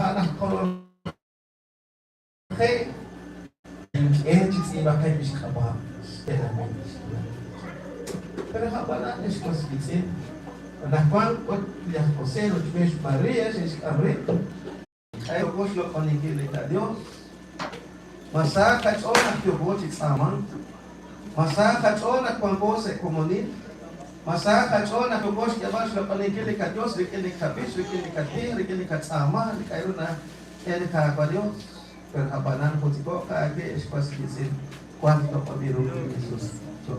anak kolon kay engines iba kay bis kabah pero habala es koskitin nakuan kot ya José los ves María es abre ay kos lo konigili ka Dios masa katson ak yubo tsama masa katson ak pangose komunit masa katson ak yubo jabas lo konigili ka Dios rikili ka bis rikili ka ti rikili ka tsama kayo na ele ka Dios perhabanan ko tiko ka age es koskitin cuánto pabiru Yesus so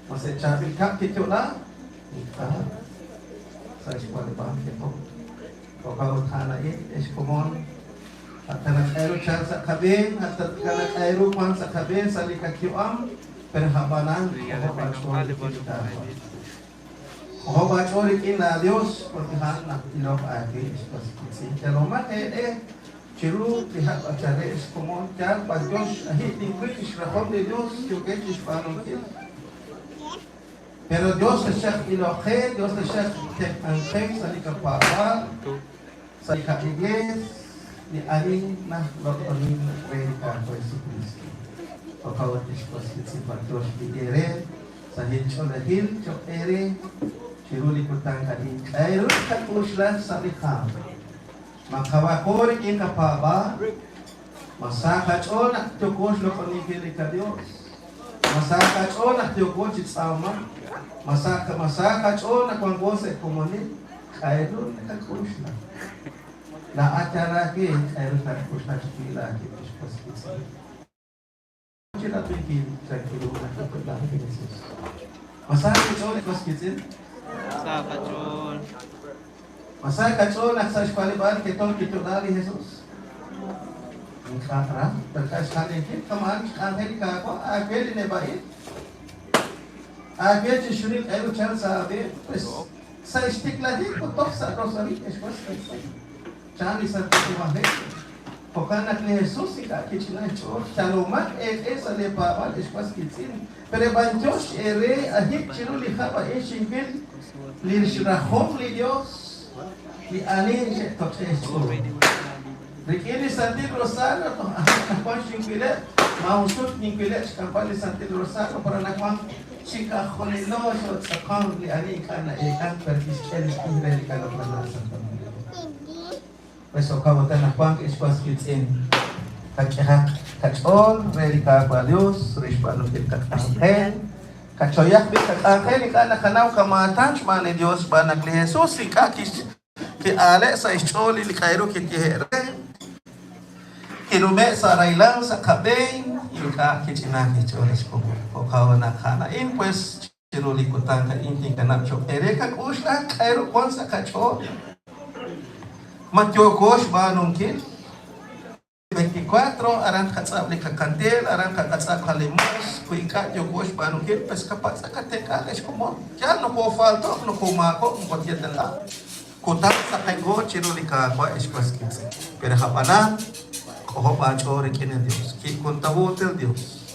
masa cabil kap kito la sa eskwela ba kito o kawat hana es komon at kanak aero chan sa kabin at kanak aero kwan sa kabin sa likakiwam perhabanan o bachorik ina Dios portihan na ilok agi es koskitin kalomat Chiru lihat acara es komon kya Dios ahit ni British rahom de Dios juga Hispanon kil pero Dios es chef iloje Dios es chef tek angkeng salika papa salika igles ni aling na lokonin reka ko Yesus Kristo o kawat isposit si Dios bigere sa hincho na hincho ere chiru likutang kadin ayro katusla salika makawakor in kapaba masakachon at tukos lo konigili ka Dios masakachon at tukos itsama masakachon at kwangose komunit kairo nakakus na acara ke kairo nakakus na chila ke paskisi chila pinki tranquilo na kapag Yesus masakachon at paskisi Masa kacau nak sa eskwaliban kita dari Jesus. Engkau berkas kali ini kemarin Amerika aku agak ini baik. Agak curi ayo cari sahabat. Saya stick lagi kutok sa rosari eskuas. Cari satu mahal. Bukan nak Jesus ika kecil aja. Calomat sa lepa eskuas kecil. Pero banjos ere ahik ciru lihat esingil lirshirahom li Dios. Di alin siya toksesko. Rikili Santil Rosario to nakwan singkilet, mausut ningkilet kampali Santil Rosario para nakwan sika khonino so sakang li alin kana ekan perkisel spiritual kana panasan. Peso kawatan nakwan espas kitsin. Kachol relika Dios, rispano kitakahen. Kachoyak bitakahen kana kanaw kamatan man Dios banak li Jesus ikakis que ale sa ischoli li kairo que tihere kinume sa railang sa kabeng ilka que chinaki choles ko kawana kana in pues chiruli kutang ka inting kana chok ere ka kusla kairo kon sa kacho matyo kosh banung kin 24 aran katsab li kakantel aran katsab kalimos kuika yo kosh banung kin pues kapat sa kateka es como ya no ko falto no ko mako mo tiyan la Kutang sa kaigo chirulika kwa espas kinse. Pero hapana koho bacho rekene Dios. Ki kuntabutel Dios.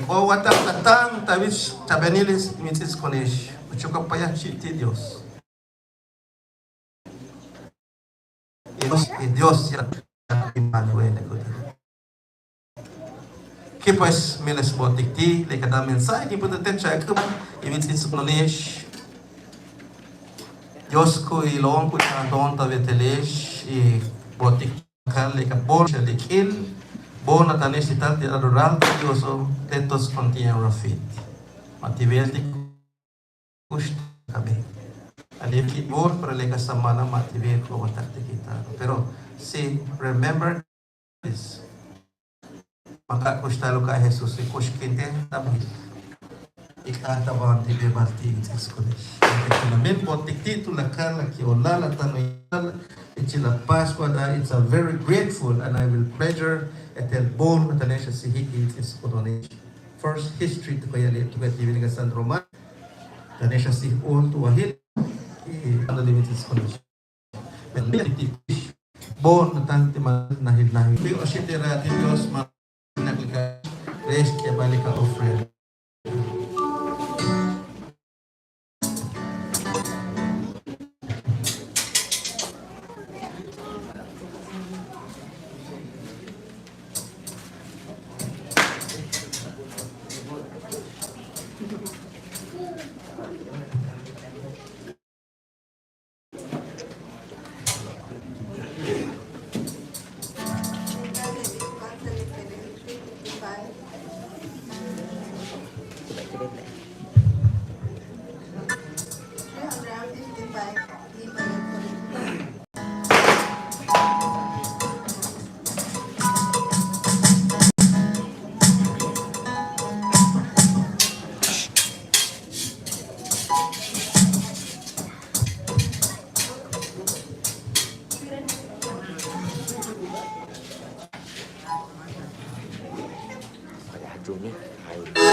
Ko watang tatang tabis tabenilis mitis konesh. Uchuka paya chiti Dios. Dios ya Emmanuel que pues miles botik ti le kada mensaje que puede ter check imitis konesh. Dios ko ilong ko sa don ta vetelesh i botik kal le kapol se le kil bon atanes ital de adorar Dios o tetos continue rafit mativel di kush kabe ali ki bor para le kasamana mativel ko watak kita pero see remember this maka kustalo ka Jesus i kush kinte tabi ikataban tibe balti iskolesh Namin botik tito lakala ki olala tanoy itila Pascua da it's a very grateful and I will pleasure etel bon matanesha si hiki is coronation first history to kaya lito kaya tibi nga San Roman tanesha si on to wahil ano limited coronation bon natante nahil bi oshitera ti Dios naglika rest kaya balik ka offer Juni Hai.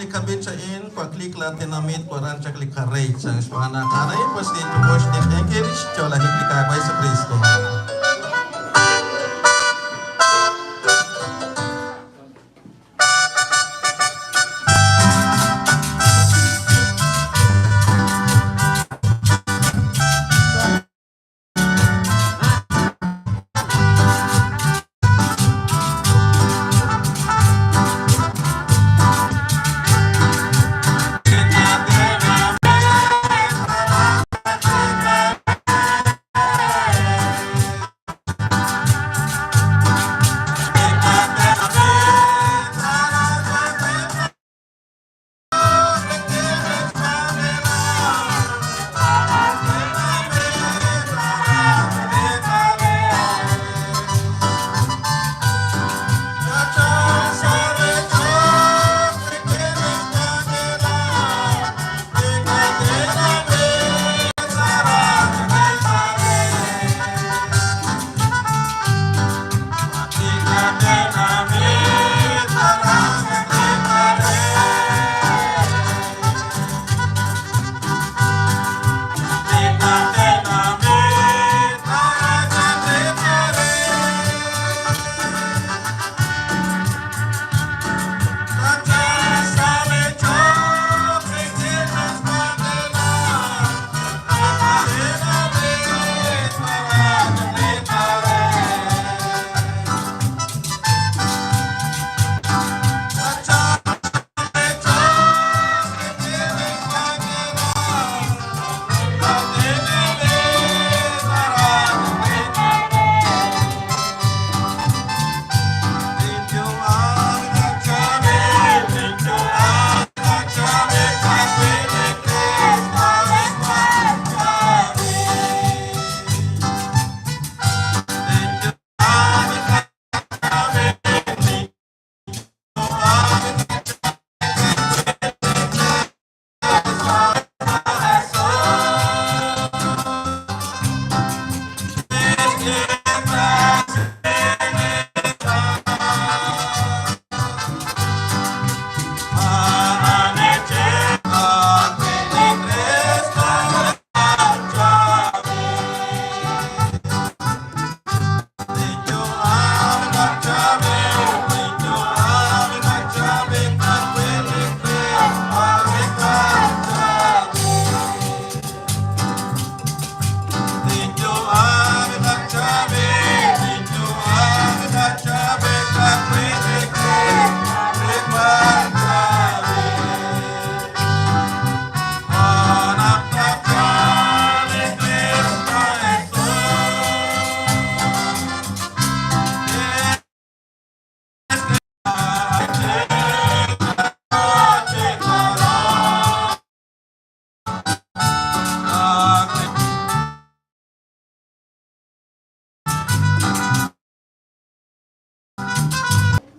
Kabitsain, paklik latinamit, parancak likaray, sang suhana karay, pasti tubos din engkirish, chola hiklikabay sa Kristo.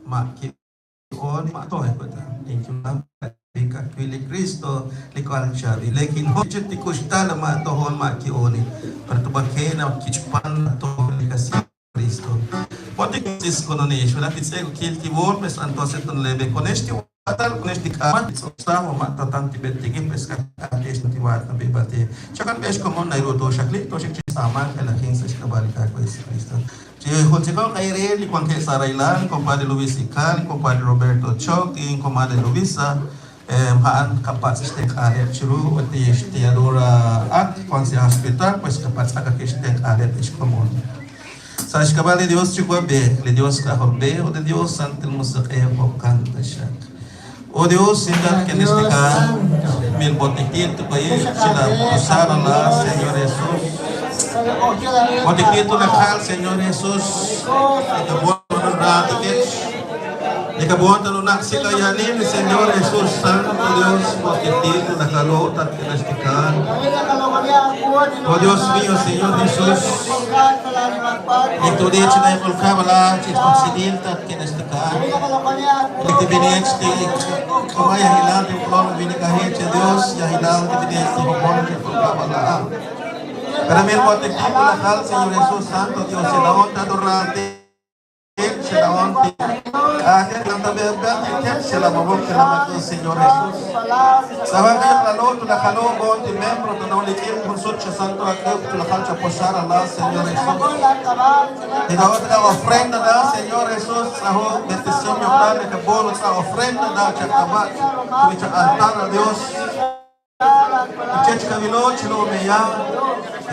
maki on matoy ko ta. Thank you lang. Bika kwili Kristo likuan siya. Lekin ho ti kusta la ma to hon maki oni. Para to bakena kichpan to likasi Kristo. Poti sis kono ni shula pitse ko kilti wol mes antose ton lebe konesti atal konesti kamat sa mo mata tanti betigim pes ka tes ti wat na bebate. Chakan bes komon na roto shakli to shik sama kala king sa kabalika ko Kristo. Consejo Cairel y Juan G. Sarailan, compadre Luis Ical, compadre Roberto Choc y compadre Luisa, haan kapat sa aret churu, at istiadora at kung sa hospital, pues kapat sa kakistek aret is common. Sa iskabal de Dios chukwabe, le Dios kahorbe, o de Dios santil musakaya po kanta siya. O Dios, sindat kinistika, mil botikit, tukayi, sila usara la, Señor Jesus. Motikito na kal, Señor Jesus. Ikabuan mo na natikit. Ikabuan mo na sikayanin, Señor Jesus. Santo Dios, motikito na kalot at kinastikan. O Dios mío, Señor Jesus. Ito di na yung kulkabala, chitkonsidil at kinastikan. Ito biniyach di kumaya hilang yung kulong binikahit sa Dios. Yahilang ibiniyach di yung kulkabala. Para mi hermano lakal, Señor Jesús Santo, Dios, se la honra adorante, se la honra, que canta verdad, se la mabok, se la mató, Señor Jesús. Saben que la luz, la calor, con tu miembro, tu no le quiero con su santo acá, tu la calcha posar a la, Señor Jesús. Y la otra ofrenda, Señor Jesús, a bendición, mi padre, que bolo, esa ofrenda, que acabar, tu altar a Dios. Church kabilo, chilo meya,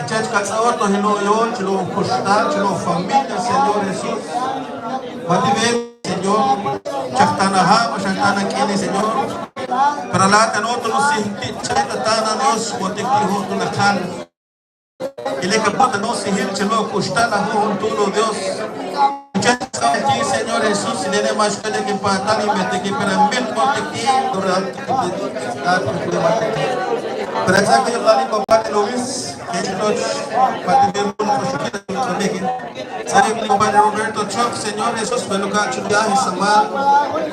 church katsaoto hilo yon, chilo kustal, chilo familia, Señor Jesús. Motive, Señor, chaktanaha, masyaktana kini, Señor. Para lahat ng oto no sihit, chaktana Dios, motikliho tulakal. Ilikapot no sihit, chilo kustal, ako huntulo Dios. Aquí, Señor Jesús, si tiene más que que para tal y mete que para mil motekli, pero exacto yo tadi compadre Luis, que es noche, para tener un proyecto que Sari compadre Roberto Choc, Señor Jesús, menuka chudiahi sama,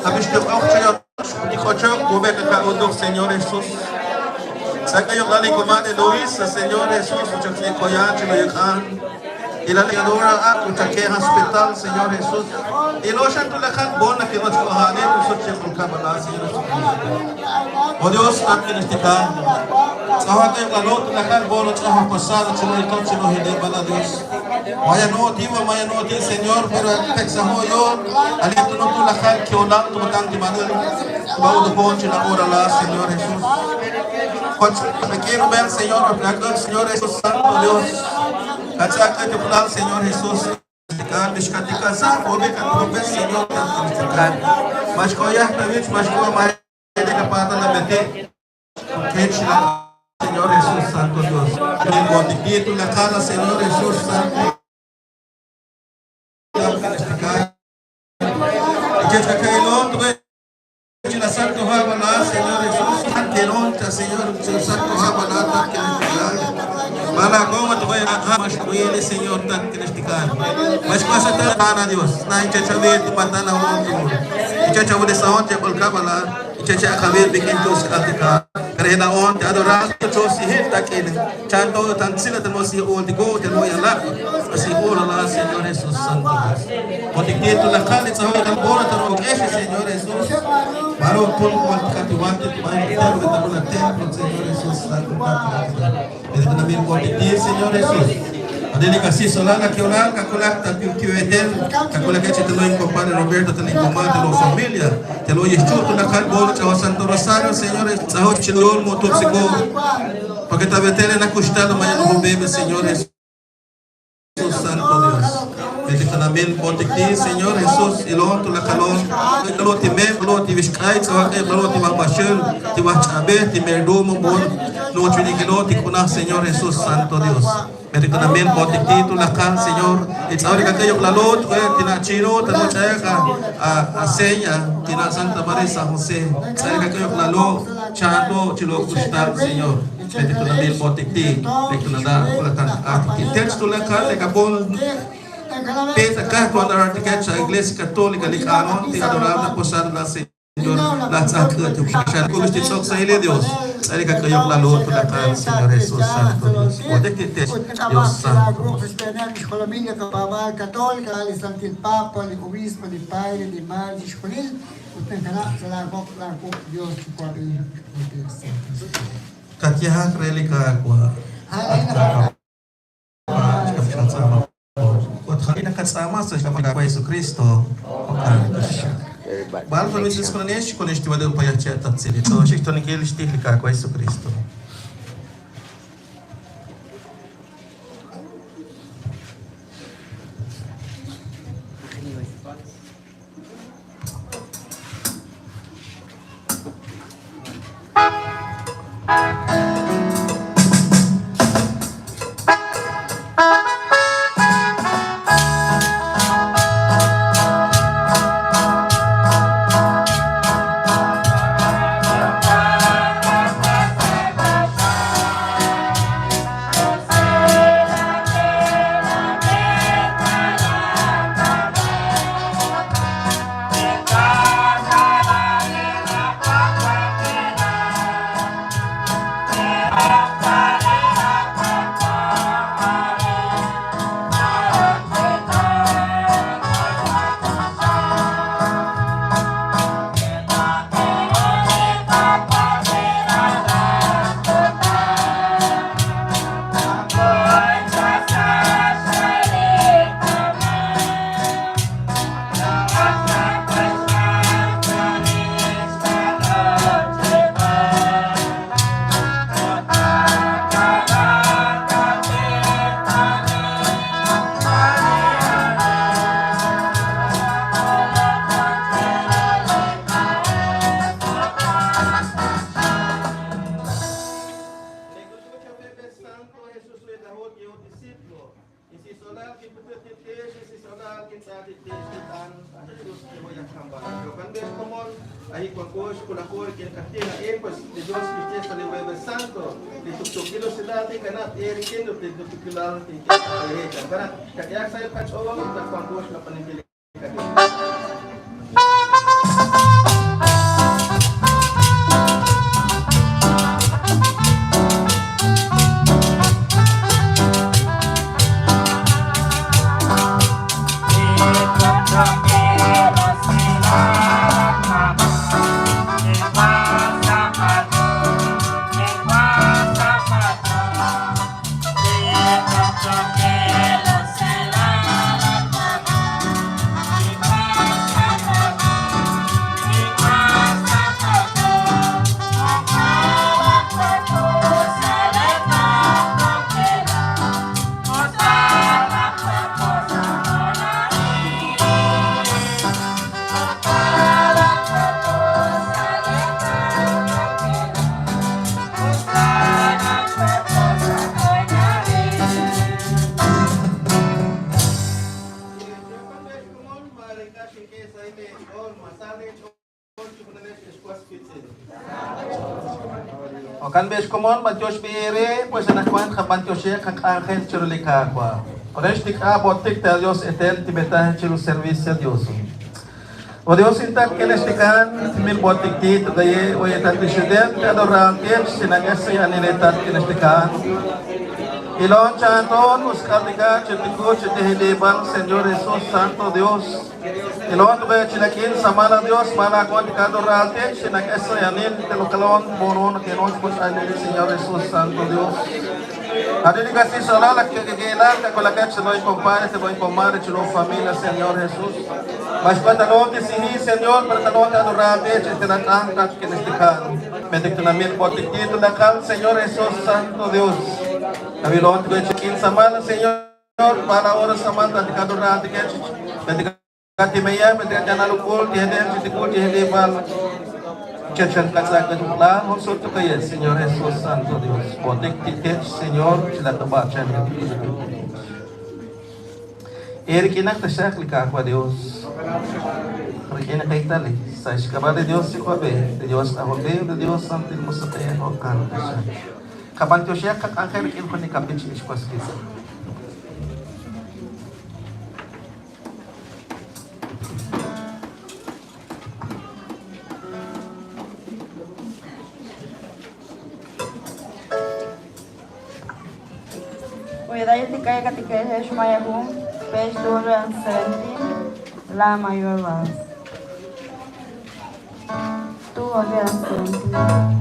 habis tu kau cakap, di kocok, gobe kakak untuk Señor Jesús. Saka yo tadi compadre Luis, Señor Jesús, ucap si koyan, chulo yakan. Ilaladora at utake hospital, Señor Jesús. Iloshan tulakan bon na kinot ko hanin usot siya kung kabala, Señor Jesús. O Dios, at kinistika. Sawa kayo kalot tulakan bon at sawa pasado, sino ito, sino hindi bala Dios. Mayanoti, Señor, pero peksa ho yun. Alito nung tulakan, kiolang tumatang di manil. Baudo po sila orala, Señor Jesús. Quiero ver, Señor, Señor Jesús Santo Dios. Kacaka te pulang, Señor Jesús. Dishkatika sa kobe katobes, Señor. Mas koyah tawich, mas koyah may kapata na bete. Kechila, Señor Jesús Santo Dios. Yung botikito na kala, Señor Jesús Santo. Kechakailon, tuwe. Kechila Santo Habala, Señor Jesús. Anteron, Señor Santo Habala, Mala como tu vai a mas ele Senhor tá cristicar. Mas passa a Deus. Na gente ver tu matana o gente vai dessa onde colocava lá. Gente acabei de que Deus catica. Karena onde adorar tu se hit aquele. Chanto tan sila tan mo si onde go tan mo yala. Siguro lá Senhor Jesus Santo. Onde que tu la cale sa hoy tan bona tan mo que Senhor Jesus. Para pun kuat katiwante tu mai ter kita pun templo Senhor Jesus Santo. Itu namin ko di Señor Jesús. Adeli kasi solana que orar kakulak ta que etel kakulak que te lo compadre Roberto te lo compadre lo familia te lo yechuto na kalbolo cha Santo Rosario Señor saho chilol mo tu sigo porque ta betele na custado mañana no bebe Señor Jesús Santo Dios. Itu namin ko di Señor Jesús ilon tu la kalon kalon ti me kalon ti viskai sa kalon ti mabashel ti wachabe ti merdomo bon no chini kalon ti kuna Señor Jesús Santo Dios. Pero ito namin po, tito lakan, Señor. It's ahora que kayo lalot, tina chino, tano chaya ka, asenya, tina Santa Maria San Jose. Sa ahora que kayo lalo, chando, chilo kustan, Señor. Pero ito namin po, ito na da, lakan, text to lakan, lekabon, Peta carta da artiquete a Igreja Católica de Canon e adorável na posada da Senhor la sacra tu pasha ko gusto sok sa ile Dios ali ka kayo la luto la kan Señor Jesus Santo Dios pode que te Dios Santo grupos especiais colomia que baba católica ali santil papa ali obispo ali pai ali mar disponível o tentana sala gok la ko Dios ko ali Katia relika kwa Nakasama sa kapag Yesu Kristo. Bahal pa minsan ko na niya, kung nishti wadil pa yachet at sili. So, siya ito nagilishti lika kwa Yesu Kristo. Ahí cuando kulakor kin katina pues de Dios que fiesta de Jueves Santo de tuk kilo sedati kanat erikin de tuk kilo ti kanat kaya saya kacau dan kuangkos na paningili Kan bes komon bantios bire pues anakuan kabantios ya kak angel churulika kwa. Oresh tik abotik tel Dios etel tibeta chiru servicio Dios. O Dios intak kelestikan mil botik tit gaye o yetat disuden adoran kel sinagasi aniletat kelestikan. Ilon chanton uskatika chitiku chitihilibang Señor Jesus Santo Dios. Ilon be chilakin samala Dios mala kon kadorate sinagasi anil telokalon bonon kenon pues anil Señor Jesus Santo Dios. Adini kasi solala kegelan kakolakat seloy compare seloy comare chulo familia Señor Jesus. Mas patalon sihi Señor patalon adorate chitenatang kat kelestikan. Medik tunamin botik tit lakal Señor Jesus Santo Dios. Kami Lord ko chikin samala Señor para oras samanta di kadorate ket medik Katimaya mendengar nalukul tiada citikul tiada bal cecen kata kedua maksud tu kaya Señor Jesus Santo Dios botek tiket Señor sila tebaca erikinak tasyak lika kwa Dios erikinak kay tali sa iskaba de Dios si kwabe de Dios ahode de Dios santil musataya hokan tasyak kapan tu siya kak angker kin kuni kapit si iskwas kisa de kaya katikaya shumayahum, page 217, La Mayor Vaz. 217.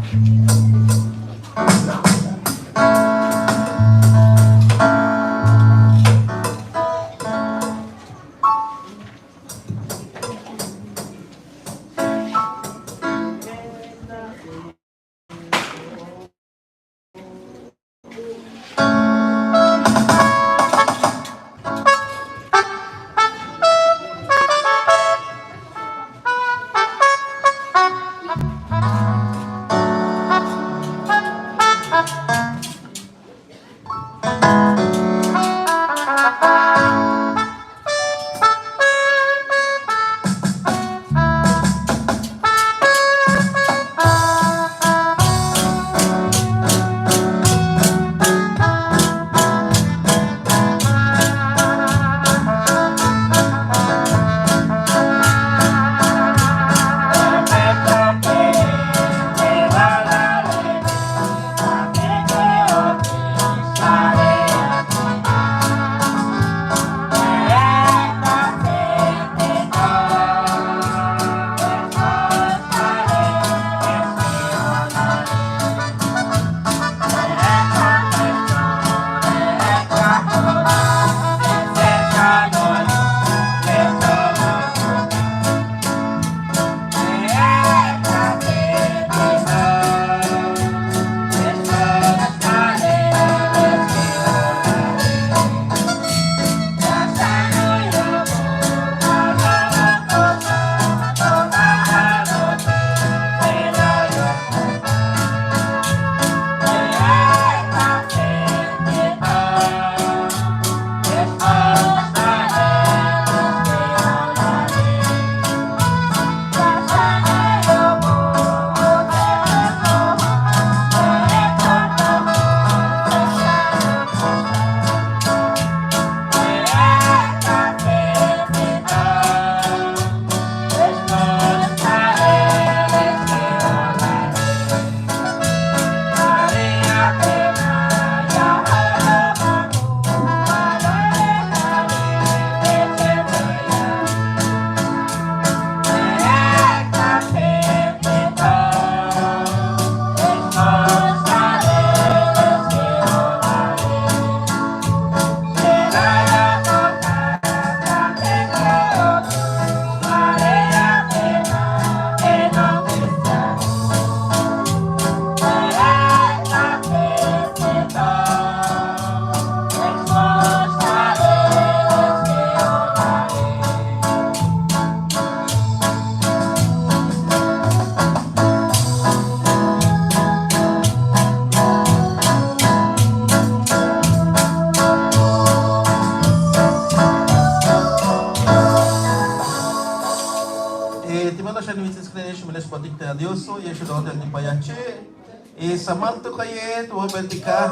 Samal to kayet, wabeltika,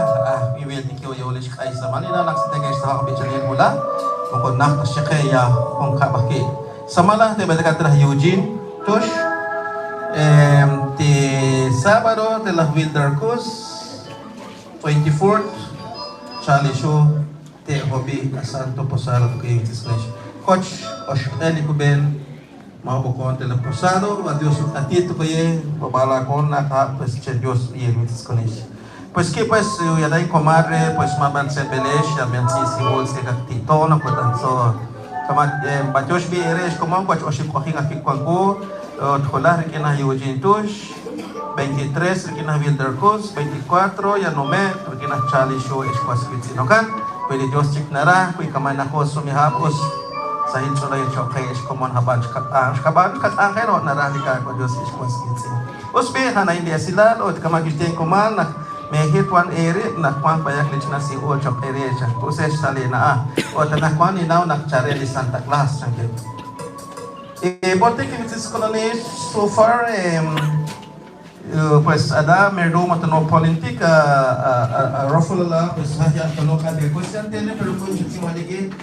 iweltiki o yolis kay samal ina naksidagay sa kabichanin mula, mukod nak siya kung kabaki. Samala, te beltika tra Eugene, Tush, ti Sabado, te la Wildercus, 24th, Charlie Show, te Hobby, Santo Posado, kay Tisnesh. Coach, Osheli Kuben, mga bukon tela posado, a Dios atito kaye, babala ko na ka pues che Dios mitis konis. Pues que pues ya dai comadre pues maban se belesh ya men si singol se katito na ko tanso. Kama bajos bi eres como coach oship ko hinga ki ko tholar ke na Eugene Tush, 23 ke na Wildercus, 24 ya nome ke na Charlie Show esquas kitino kan. Pwede Dios chik nara, kuy kamay na ko sumihapos sa hinso na yung chokay is kumon haban kaban katangay no narani ka ko Dios is kwas kitsi usbe hana hindi sila od kamagiteng kuman na may hit one area na kwang bayak lich na si o chok area cha proses sali na o tanah kwan inaw na chare ni Santa Claus changke bote kimitis kolonies so far pues ada merdo matano politik raffle la pues haya tano ka de question tene pero kung chiti maligi